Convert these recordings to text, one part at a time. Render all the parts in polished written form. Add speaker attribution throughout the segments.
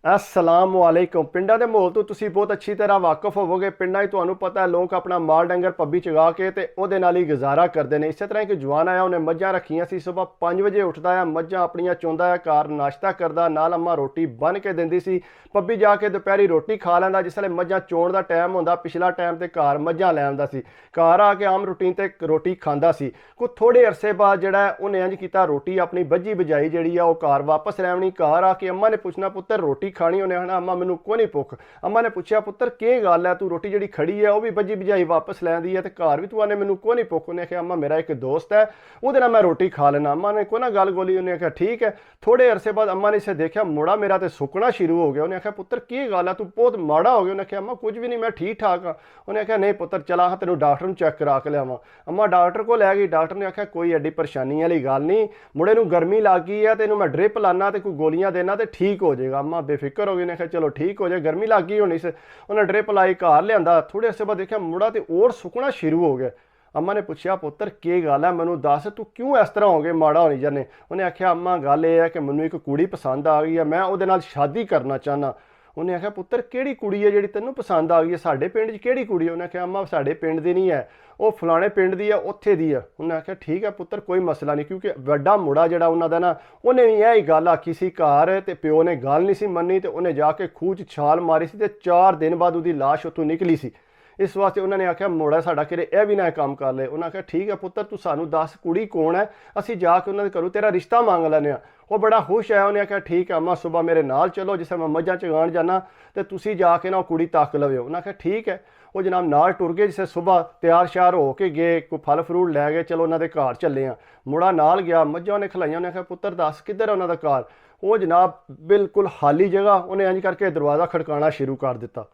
Speaker 1: असलामुअलैकुम। पिंडा के माहौल तो तुसी बहुत अच्छी तरह वाकफ होवोगे। पिंडा ही तुहानू पता है लोग अपना माल डंगर पब्बी चगा के ते ओहदे नाल ही गुजारा करते हैं। इस तरह एक जवान आया, उन्हें मझां रखियां सी। सुबह 5 बजे उठता है, मझां अपनियां चोंदा है, घर नाश्ता करदा, नाल अम्मा रोटी बन के देंदी सी। पब्बी जाके दोपहरी रोटी खा लैंदा। जिसले मझां चोण का टाइम होंदा, पिछला टाइम ते घर मझां लै आंदा सी। घर आके आम रूटीन ते रोटी खांदा सी। कोई थोड़े अरसे बाद जिहड़ा उन्हें इंज कीता, रोटी अपनी बज्जी बजाई जिहड़ी आ ओह घर वापस लैवनी। घर आके अम्मा ने पूछना, पुत्तर रोटी खानी? उन्हें आखना, अम्मा मैनू कोई नहीं भुख। अम्मा ने पूछा, पुत्तर के गल है, तू रोटी जी खड़ी है वह भी बजी बजाई वापस लैंदी है, तो घर भी तू आने मैनू कोई नहीं भुख? उन्हें आख्या, अम्मा मेरा एक दोस्त है, वो मैं रोटी खा लेना। अम्मा ने कोई ना गल बोली। उन्हें आख्या ठीक है। थोड़े अरसे बाद अम्मा ने इसे देखा, मुड़ा मेरा तो सुकना शुरू हो गया। उन्हें आख्या, पुत्तर की गल है, तू बहुत माड़ा हो गया? उन्हें आख्या, अम्मा कुछ भी नहीं, मैं ठीक ठाक हाँ। उन्हें आख्या, नहीं पुत्तर चला हाँ तेन डॉक्टर चेक करा के लियावां। अम्मा डॉक्टर को लै गई। डॉक्टर ने आख्या, कोई एडी परेशानी वाली गल नहीं, मुड़े नूं गर्मी लग गई है, तेनों मैं ड्रिप लाना तो कोई गोलियां देना तो ठीक हो जाएगा। अम्मा बेफिक्र हो गई। उन्हें आख्या, चलो ठीक हो जाए, गर्मी लग गई होनी से। उन्हें ड्रिप लाई, घर लिया। थोड़े अरसे बाद देखा मुड़ा तो और सुकना शुरू हो गया। अम्मा ने पूछा, पुत्तर की गल है, मैनू दस, तू क्यों इस तरह हो गए, माड़ा होनी जाने? उन्हें आख्या, अम्मा गल यह है कि मैनू एक कुड़ी पसंद आ गई है, मैं उहदे नाल शादी करना चाहना। उन्हें आख्या, पुत्तर किहड़ी कुड़ी है जिहड़ी तैनूं पसंद आ गई है? साडे पिंड च किहड़ी कुड़ी है? उन्हें आख्या, अम्मा साडे पिंड दी नहीं है, वो फलाने पिंड दी है, उत्थे दी है। उन्हें आख्या, ठीक है पुत्तर कोई मसला नहीं, क्योंकि वड्डा मुड़ा जिहड़ा उन्हां दा ना, उन्हें भी यही गल आखी सी घर, ते प्यो ने गल नहीं सी मन्नी, ते उन्हें जाके खूह च छाल मारी सी, ते 4 दिन बाद उहदी लाश उत्थों निकली सी। इस वास्ते उन्होंने आख्या, मुड़ा साडा किरे यह भी ना काम कर ले। उन्हें आख्या, ठीक है पुत्तर तू सानू दस कुड़ी कौन है, असी जाके उन्होंने घरों तेरा रिश्ता मांग लैने। वो बड़ा खुश है। उन्हें आख्या, ठीक है अम्मा सुबह मेरे नाल चलो, जिससे मैं मझां चगाण जाना तो तुसी जाके ना कुड़ी तक लवो। उन्हें आख्या, ठीक है। वो जनाब नाल टुर गए। जिसे सुबह तैयार श्यार हो के गए, कोई फल फ्रूट लै गए, चलो उन्होंने घर चले हाँ। मुड़ा नाल गया, मझां उन्हें खलाइयां। उन्हें आख्या, पुत्तर दस किधर है उन्होंने घर? वो जनाब बिल्कुल खाली जगह। उन्हें इंज करके दरवाज़ा खड़काना शुरू कर दिता।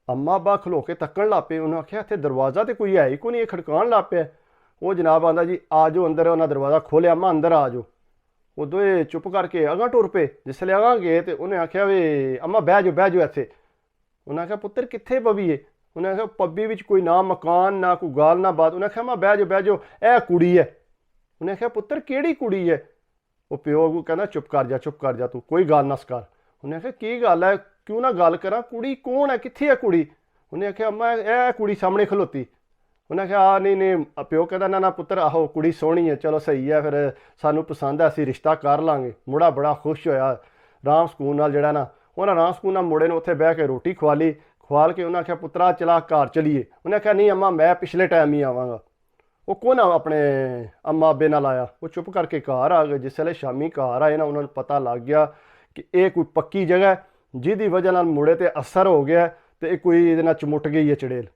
Speaker 1: अम्मा अब्बा खलो के तक्कन लग पे। उन्हें आख्या, इत्थे दरवाज़ा तो कोई है ही कोई नहीं, खड़कान लग पे। वो जनाब आंदा, जी आ जाओ अंदर। उन्हें दरवाज़ा खोलिया, अम्मा अंदर आ जाओ। उदों ये चुप करके अगां टुर पे। जिसले अगां गए तो उन्हें आख्या, वे अम्मा बह जाओ इत्थे। उन्हें आख्या, पुत्तर कित्थे पवीए? उन्हें आख्या, पब्बी विच कोई ना मकान ना कोई गाल ना बात। उन्हें आख्या, अम्मा बह जाओ, ए कुड़ी है। उन्हें आख्या, पुत्तर केड़ी कुड़ी है? वो प्यो अगू कहना, चुप कर जा तू, कोई गल ना कर। उन्हें आख्या, की गल है, क्यों ना गल करा, कुड़ी कौन है, कित्थे है कुड़ी? उन्हें आख्या, अम्मा ए कुड़ी सामने खलोती। उन्हें आख्या, नहीं प्यो कहता, ना पुत्तर आहो कुड़ी सोहनी है, चलो सही है, फिर सानू पसंद है, असीं रिश्ता कर लांगे। मुड़ा बड़ा खुश होया। राम सकून नाल जिहड़ा ना, उन्हें राम सकून नाल मुड़े नूं उत्थे बह के रोटी खवाली। खवाल के उन्हें आख्या, पुत्तरा चला घर चलीए। उन्हें आख्या, नहीं अम्मा मैं पिछले टाइम ही आवांगा। वो कौन अपने अम्मा अब्बे नाल आया? वो चुप करके घर आ गए। जिसले शामी घर आए ना, उन्होंने पता लग गया कि यह कोई पक्की जगह है, जिहदी वजह नाल मुड़े ते असर हो गया, तो कोई इहदे नाल चमुट गई है चड़ेल।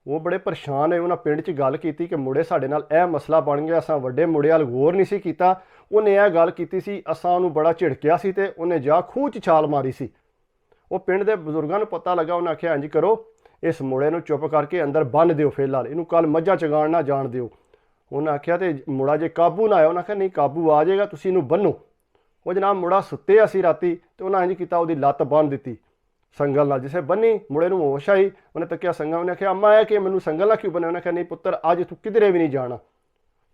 Speaker 1: वो बड़े परेशान है। उन्हें पिंड च गल की कि मुड़े साडे नाल यह मसला बन गया, असां वड्डे मुड़े वाल गौर नहीं सी कीता। उन्हें यह गल की सी, असां उहनूं बड़ा झिड़किया सी, ते उन्हें जा खूह च छाल मारी सी। वो पिंड के बजुर्गों को पता लगा। उन्हें आख्या, इंज करो, इस मुड़े नूं चुप करके अंदर बन दिओ, फिलहाल इनू कल मझां चगाण ना जाण दिओ। उन्हें आख्या, तो मुड़ा जे काबू ना आया? उन्हें आख्या, नहीं काबू आ जाएगा, तुसीं इनू बन्नो। वो जनाब मुड़ा सुत्ते असी राती, तो उन्हें इंज कीता, उहदी लत्त बन दी संगल नाल। जिसे बन्नी, मुड़े नूं होश आई। उन्हें तकिया संगल। उन्हें आख्या, अम्मा है कि मैनू संगल ना क्यों बने? उन्हें आख्या, नहीं पुत्तर अज तू किधरे भी नहीं जाना।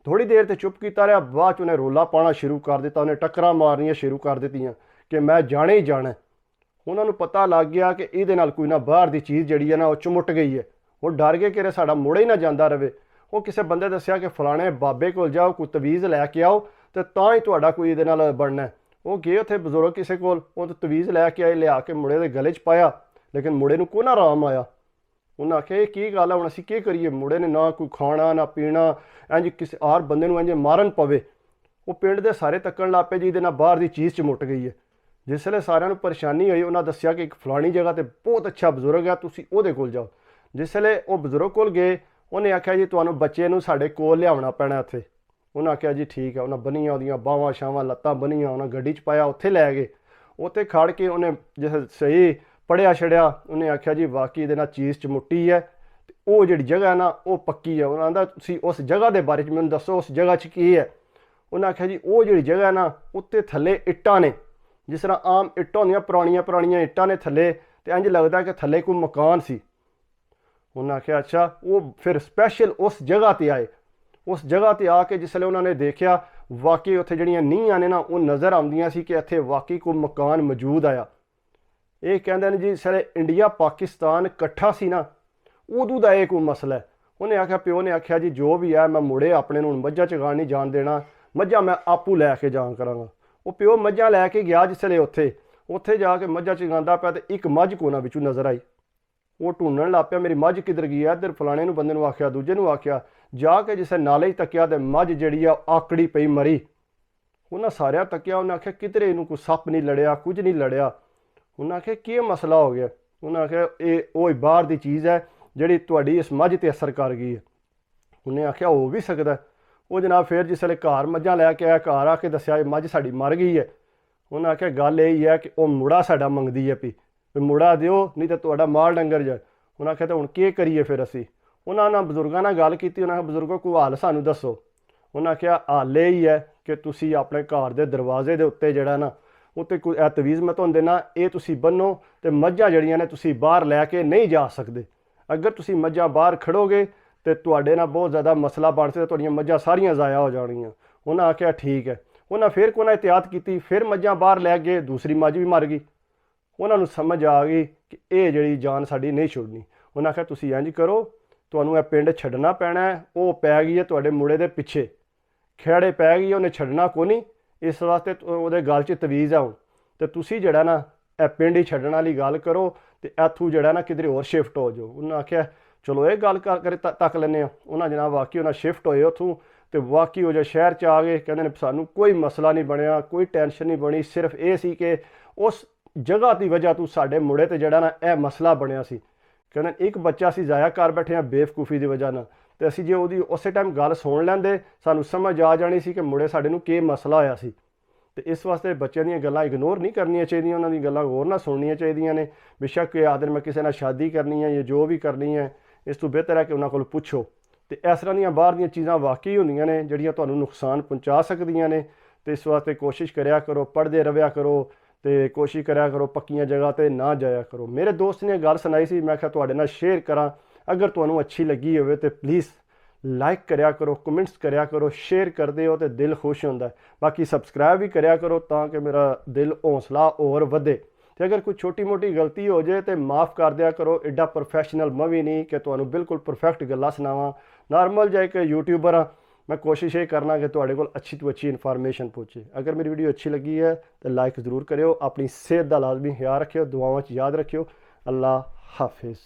Speaker 1: थोड़ी देर तो चुप कीता रहा, बाद उन्हें रोला पाना शुरू कर दिता। उन्हें टक्करां मारनियां शुरू कर दित्तियां कि मैं जाने ही जाना। उन्होंने पता लग गया कि इहदे नाल कोई ना बाहर की चीज़ जिहड़ी है ना वो चुमुट गई है। वो डर गए कि साडा मुड़ा ही ना जाता रहे। वो किसी बंदे दस्सिया कि फलाने बाबे को जाओ, कोई तवीज़ लैके आओ, तो तां ही तुहाडा कोई इहदे नाल बनना है। वो गए उत्थे बजुर्ग किसी को, वो तवीज़ लैके आए, लिया के मुड़े के गले च पाया, लेकिन मुड़े नूं कोई ना आराम आया। उन्हें आख्या, ये की गल है, हुण असीं की करिए? मुड़े ने ना कोई खाना ना पीना, इंज किसी हर बंदे नूं इंज मारन पवे। वो पिंड दे सारे तक्कण लग पे जी इहदे नाल बाहर की चीज़ चमुट गई है। जिसले सारिਆਂ ਨੂੰ परेशानी हुई, उन्हें दस्सिया कि एक फलानी जगह तो बहुत अच्छा बजुर्ग है, तुसीं उहदे कोल जाओ। जिसले वो बजुर्ग कोल गए, उन्हें आख्या, जी तुहानूं बच्चे नूं साडे कोल लियावना पैना इत्थे। उन्हें आख्या, जी ठीक है। उन्हें बनिया उहदियां बावां शावां लत्तां बनिया, उन्हें गड्डी च पाया, उत्थे लै गए। उत्थे खड़ के उन्हें जिस सही पढ़िया छड़िया। उन्हें आख्या, जी वाकई इहदे नाल चीज़ चमुट्टी है, वो जिहड़ी जगह है ना वो पक्की है। उन्हें आंदा, तुसीं उस जगह के बारे च मैनूं दस्सो, उस जगह च की है? उन्हें आख्या, जी वो जिहड़ी जगह है ना, उत्ते थल्ले इट्टां ने, जिस तरह आम इट्टां होंदियां, पुरानियां इट्टां ने थल्ले, तो इंज लगता कि थल्ले कोई मकान सी। उन्हें आख्या, अच्छा। वो फिर स्पैशल उस जगह पर आए। उस जगह पर आके जिसले उन्होंने देखा, वाकई उत्थे जिहड़ियां नीहां ने ना वो नज़र आउंदियां सी कि इत्थे वाकई कोई मकान मौजूद आया। ਇਹ ਕਹਿੰਦੇ ਨੇ ਜੀ ਸਾਰੇ ਇੰਡੀਆ ਪਾਕਿਸਤਾਨ ਇਕੱਠਾ ਸੀ ਨਾ, ਉਦੋਂ ਦਾ ਇਹ ਕੋਈ ਮਸਲਾ ਹੈ। ਉਹਨੇ ਆਖਿਆ, ਪਿਓ ਨੇ ਆਖਿਆ ਜੀ ਜੋ ਵੀ ਹੈ ਮੈਂ ਮੁੜੇ ਆਪਣੇ ਨੂੰ ਮੱਝਾਂ ਚਗਾਉਣ ਨਹੀਂ ਜਾਣ ਦੇਣਾ, ਮੱਝਾਂ ਮੈਂ ਆਪੂ ਲੈ ਕੇ ਜਾਣ ਕਰਾਂਗਾ। ਉਹ ਪਿਓ ਮੱਝਾਂ ਲੈ ਕੇ ਗਿਆ ਜਿਸਲੇ ਉੱਥੇ ਜਾ ਕੇ ਮੱਝਾਂ ਚਗਾਉਂਦਾ ਪਿਆ, ਤੇ ਇੱਕ ਮੱਝ ਕੋਨਾ ਵਿੱਚੋਂ ਨਜ਼ਰ ਆਈ। ਉਹ ਢੂੰਡਣ ਲੱਗ ਪਿਆ, ਮੇਰੀ ਮੱਝ ਕਿੱਧਰ ਗਈ ਹੈ, ਇੱਧਰ ਫਲਾਣੇ ਨੂੰ ਬੰਦੇ ਨੂੰ ਆਖਿਆ, ਦੂਜੇ ਨੂੰ ਆਖਿਆ, ਜਾ ਕੇ ਜਿਸੇ ਨਾਲੇ 'ਚ ਤੱਕਿਆ ਤੇ ਮੱਝ ਜਿਹੜੀ ਆ ਆਕੜੀ ਪਈ ਮਰੀ। ਉਹਨਾਂ ਸਾਰਿਆਂ ਤੱਕਿਆ, ਉਹਨਾਂ ਆਖਿਆ ਕਿਧਰੇ ਇਹਨੂੰ ਕੋਈ ਸੱਪ ਨਹੀਂ ਲੜਿਆ, ਕੁਝ ਨਹੀਂ ਲੜਿਆ। ਉਹਨਾਂ ਆਖਿਆ ਕੀ ਮਸਲਾ ਹੋ ਗਿਆ? ਉਹਨਾਂ ਆਖਿਆ ਇਹ ਉਹ ਬਾਹਰ ਦੀ ਚੀਜ਼ ਹੈ ਜਿਹੜੀ ਤੁਹਾਡੀ ਇਸ ਮੱਝ 'ਤੇ ਅਸਰ ਕਰ ਗਈ ਹੈ। ਉਹਨੇ ਆਖਿਆ ਹੋ ਵੀ ਸਕਦਾ। ਉਹ ਜਨਾਬ ਫਿਰ ਜਿਸਲੇ ਘਰ ਮੱਝਾਂ ਲੈ ਕੇ ਆਇਆ, ਘਰ ਆ ਕੇ ਦੱਸਿਆ ਇਹ ਮੱਝ ਸਾਡੀ ਮਰ ਗਈ ਹੈ। ਉਹਨਾਂ ਆਖਿਆ ਗੱਲ ਇਹ ਹੀ ਹੈ ਕਿ ਉਹ ਮੁੜਾ ਸਾਡਾ ਮੰਗਦੀ ਹੈ ਵੀ ਮੁੜਾ ਦਿਓ, ਨਹੀਂ ਤਾਂ ਤੁਹਾਡਾ ਮਾਲ ਡੰਗਰ ਜਾ। ਉਹਨਾਂ ਆਖਿਆ ਤਾਂ ਹੁਣ ਕੀ ਕਰੀਏ ਫਿਰ ਅਸੀਂ? ਉਹਨਾਂ ਨਾਲ ਬਜ਼ੁਰਗਾਂ ਨਾਲ ਗੱਲ ਕੀਤੀ। ਉਹਨਾਂ ਆਖਿਆ ਬਜ਼ੁਰਗੋ ਕੋਈ ਹੱਲ ਸਾਨੂੰ ਦੱਸੋ। ਉਹਨਾਂ ਆਖਿਆ ਹੱਲ ਇਹ ਹੀ ਹੈ ਕਿ ਤੁਸੀਂ ਆਪਣੇ ਘਰ ਦੇ ਦਰਵਾਜ਼ੇ ਦੇ ਉੱਤੇ ਜਿਹੜਾ ਨਾ ਉੱਤੇ ਕੋਈ ਇਹ ਤਵੀਜ਼ ਮੈਂ ਤੁਹਾਨੂੰ ਦੇਣਾ, ਇਹ ਤੁਸੀਂ ਬੰਨੋ ਅਤੇ ਮੱਝਾਂ ਜਿਹੜੀਆਂ ਨੇ ਤੁਸੀਂ ਬਾਹਰ ਲੈ ਕੇ ਨਹੀਂ ਜਾ ਸਕਦੇ। ਅਗਰ ਤੁਸੀਂ ਮੱਝਾਂ ਬਾਹਰ ਖੜੋਗੇ ਤੇ ਤੁਹਾਡੇ ਨਾਲ ਬਹੁਤ ਜ਼ਿਆਦਾ ਮਸਲਾ ਬਣ ਸਕਦਾ, ਤੁਹਾਡੀਆਂ ਮੱਝਾਂ ਸਾਰੀਆਂ ਜ਼ਾਇਆ ਹੋ ਜਾਣਗੀਆਂ। ਉਹਨਾਂ ਆਖਿਆ ਠੀਕ ਹੈ। ਉਹਨਾਂ ਫਿਰ ਕੋਈ ਨਾ ਇਹਤਿਆਤ ਕੀਤੀ, ਫਿਰ ਮੱਝਾਂ ਬਾਹਰ ਲੈ ਗਏ, ਦੂਸਰੀ ਮੱਝ ਵੀ ਮਰ ਗਈ। ਉਹਨਾਂ ਨੂੰ ਸਮਝ ਆ ਗਈ ਕਿ ਇਹ ਜਿਹੜੀ ਜਾਨ ਸਾਡੀ ਨਹੀਂ ਛੁੱਟਣੀ। ਉਹਨਾਂ ਆਖਿਆ ਤੁਸੀਂ ਇੰਝ ਕਰੋ, ਤੁਹਾਨੂੰ ਇਹ ਪਿੰਡ ਛੱਡਣਾ ਪੈਣਾ ਹੈ। ਉਹ ਪੈ ਗਈ ਹੈ ਤੁਹਾਡੇ ਮੁੰਡੇ ਦੇ ਪਿੱਛੇ, ਖੇੜੇ ਪੈ ਗਈ, ਉਹਨੇ ਛੱਡਣਾ ਕੋਈ ਨਹੀਂ। ਇਸ ਵਾਸਤੇ ਉਹਦੇ ਗਲ 'ਚ ਤਵੀਜ਼ ਆ ਹੁਣ, ਅਤੇ ਤੁਸੀਂ ਜਿਹੜਾ ਨਾ ਇਹ ਪਿੰਡ ਹੀ ਛੱਡਣ ਵਾਲੀ ਗੱਲ ਕਰੋ ਅਤੇ ਇੱਥੋਂ ਜਿਹੜਾ ਨਾ ਕਿਧਰੇ ਹੋਰ ਸ਼ਿਫਟ ਹੋ ਜਾਓ। ਉਹਨਾਂ ਆਖਿਆ ਚਲੋ ਇਹ ਗੱਲ ਕਰ ਤੱਕ ਲੈਂਦੇ ਹਾਂ। ਉਹਨਾਂ ਜਨਾਬ ਵਾਕਈ ਉਹਨਾਂ ਸ਼ਿਫਟ ਹੋਏ ਉੱਥੋਂ, ਅਤੇ ਵਾਕਈ ਉਹ ਜੇ ਸ਼ਹਿਰ 'ਚ ਆ ਗਏ। ਕਹਿੰਦੇ ਨੇ ਸਾਨੂੰ ਕੋਈ ਮਸਲਾ ਨਹੀਂ ਬਣਿਆ, ਕੋਈ ਟੈਨਸ਼ਨ ਨਹੀਂ ਬਣੀ, ਸਿਰਫ ਇਹ ਸੀ ਕਿ ਉਸ ਜਗ੍ਹਾ ਦੀ ਵਜ੍ਹਾ ਤੋਂ ਸਾਡੇ ਮੁੰਡੇ 'ਤੇ ਜਿਹੜਾ ਨਾ ਇਹ ਮਸਲਾ ਬਣਿਆ ਸੀ। ਕਹਿੰਦੇ ਇੱਕ ਬੱਚਾ ਅਸੀਂ ਜ਼ਾਇਆ ਕਰ ਬੈਠੇ ਹਾਂ ਬੇਵਕੂਫੀ ਦੀ ਵਜ੍ਹਾ ਨਾਲ, ਅਤੇ ਅਸੀਂ ਜੇ ਉਹਦੀ ਉਸੇ ਟਾਈਮ ਗੱਲ ਸੁਣ ਲੈਂਦੇ ਸਾਨੂੰ ਸਮਝ ਆ ਜਾਣੀ ਸੀ ਕਿ ਮੁੰਡੇ ਸਾਡੇ ਨੂੰ ਕੀ ਮਸਲਾ ਹੋਇਆ ਸੀ। ਅਤੇ ਇਸ ਵਾਸਤੇ ਬੱਚਿਆਂ ਦੀਆਂ ਗੱਲਾਂ ਇਗਨੋਰ ਨਹੀਂ ਕਰਨੀਆਂ ਚਾਹੀਦੀਆਂ, ਉਹਨਾਂ ਦੀਆਂ ਗੱਲਾਂ ਹੋਰ ਨਾ ਸੁਣਨੀਆਂ ਚਾਹੀਦੀਆਂ ਨੇ। ਬੇਸ਼ੱਕ ਇਹ ਆਦਰ ਮੈਂ ਕਿਸੇ ਨਾਲ ਸ਼ਾਦੀ ਕਰਨੀ ਹੈ ਜਾਂ ਜੋ ਵੀ ਕਰਨੀ ਹੈ, ਇਸ ਤੋਂ ਬਿਹਤਰ ਹੈ ਕਿ ਉਹਨਾਂ ਕੋਲ ਪੁੱਛੋ। ਅਤੇ ਇਸ ਤਰ੍ਹਾਂ ਦੀਆਂ ਬਾਹਰ ਦੀਆਂ ਚੀਜ਼ਾਂ ਵਾਕਈ ਹੁੰਦੀਆਂ ਨੇ ਜਿਹੜੀਆਂ ਤੁਹਾਨੂੰ ਨੁਕਸਾਨ ਪਹੁੰਚਾ ਸਕਦੀਆਂ ਨੇ। ਅਤੇ ਇਸ ਵਾਸਤੇ ਕੋਸ਼ਿਸ਼ ਕਰਿਆ ਕਰੋ, ਪੜ੍ਹਦੇ ਰਵਿਆ ਕਰੋ, ਅਤੇ ਕੋਸ਼ਿਸ਼ ਕਰਿਆ ਕਰੋ ਪੱਕੀਆਂ ਜਗ੍ਹਾ 'ਤੇ ਨਾ ਜਾਇਆ ਕਰੋ। ਮੇਰੇ ਦੋਸਤ ਨੇ ਗੱਲ ਸੁਣਾਈ ਸੀ, ਮੈਂ ਕਿਹਾ ਤੁਹਾਡੇ ਨਾਲ ਸ਼ੇਅਰ ਕਰਾਂ। ਅਗਰ ਤੁਹਾਨੂੰ ਅੱਛੀ ਲੱਗੀ ਹੋਵੇ ਤਾਂ ਪਲੀਜ਼ ਲਾਈਕ ਕਰਿਆ ਕਰੋ, ਕਮੈਂਟਸ ਕਰਿਆ ਕਰੋ, ਸ਼ੇਅਰ ਕਰਦੇ ਹੋ ਤਾਂ ਦਿਲ ਖੁਸ਼ ਹੁੰਦਾ। ਬਾਕੀ ਸਬਸਕ੍ਰਾਈਬ ਵੀ ਕਰਿਆ ਕਰੋ ਤਾਂ ਕਿ ਮੇਰਾ ਦਿਲ ਹੌਸਲਾ ਹੋਰ ਵਧੇ। ਅਤੇ ਅਗਰ ਕੋਈ ਛੋਟੀ ਮੋਟੀ ਗਲਤੀ ਹੋ ਜਾਏ ਤਾਂ ਮਾफ़ ਕਰ ਦਿਆ ਕਰੋ। ਐਡਾ ਪ੍ਰੋਫੈਸ਼ਨਲ ਮੈਂ ਵੀ ਨਹੀਂ ਕਿ ਤੁਹਾਨੂੰ ਬਿਲਕੁਲ ਪਰਫੈਕਟ ਗੱਲਾਂ ਸੁਣਾਵਾਂ। ਨਾਰਮਲ ਜਿਹਾ ਇੱਕ ਯੂਟਿਊਬਰ ਹਾਂ। ਮੈਂ ਕੋਸ਼ਿਸ਼ ਇਹ ਕਰਨਾ ਕਿ ਤੁਹਾਡੇ ਕੋਲ ਅੱਛੀ ਤੋਂ ਅੱਛੀ ਇਨਫੋਰਮੇਸ਼ਨ ਪਹੁੰਚੇ। ਅਗਰ ਮੇਰੀ ਵੀਡੀਓ ਅੱਛੀ ਲੱਗੀ ਹੈ ਤਾਂ ਲਾਈਕ ਜ਼ਰੂਰ ਕਰਿਓ। ਆਪਣੀ ਸਿਹਤ ਦਾ ਲਾਜ਼ਮੀ ਖਿਆਲ ਰੱਖਿਓ, ਦੁਆਵਾਂ 'ਚ ਯਾਦ ਰੱਖਿਓ। ਅੱਲਾ ਹਾਫਿਜ਼।